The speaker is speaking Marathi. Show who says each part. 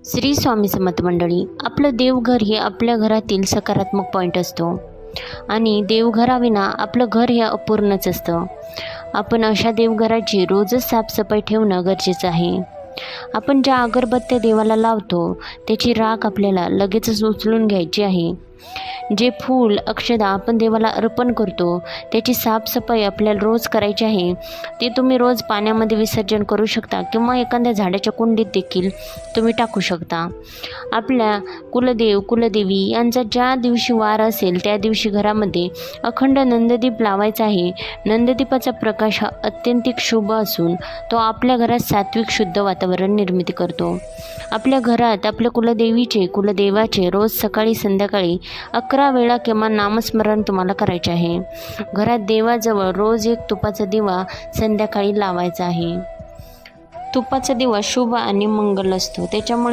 Speaker 1: श्री स्वामी समर्थ मंडळी, आपलं देवघर हे आपल्या घरातील सकारात्मक पॉईंट असतो आणि देवघराविना आपलं घर हे अपूर्णच असतं. आपण अशा देवघराची रोजच साफसफाई ठेवणं गरजेचं आहे. आपण ज्या अगरबत्त्या देवाला लावतो त्याची राख आपल्याला लगेचच उचलून घ्यायची आहे. जे फूल अक्षदा आपण देवाला अर्पण करतो त्याची साफसफाई आपल्याला रोज करायची आहे. ते तुम्ही रोज पाण्यामध्ये विसर्जन करू शकता किंवा एखाद्या झाडाच्या कुंडीत देखील तुम्ही टाकू शकता. आपल्या कुलदेव कुलदेवी यांचा ज्या दिवशी वार असेल त्या दिवशी घरामध्ये अखंड नंददीप लावायचा आहे. नंददीपाचा प्रकाश हा अत्यंतिक शुभ असून तो आपल्या घरात सात्विक शुद्ध वातावरण निर्मिती करतो. आपल्या घरात आपल्या कुलदेवीचे कुलदेवाचे रोज सकाळी संध्याकाळी 11 वेळा किमान नामस्मरण तुम्हाला करायचे आहे. घरात देवाजवळ रोज एक तुपाचा दिवा संध्याकाळी लावायचा आहे. तुपाचा दिवा शुभ आणि मंगल असतो, त्याच्यामुळे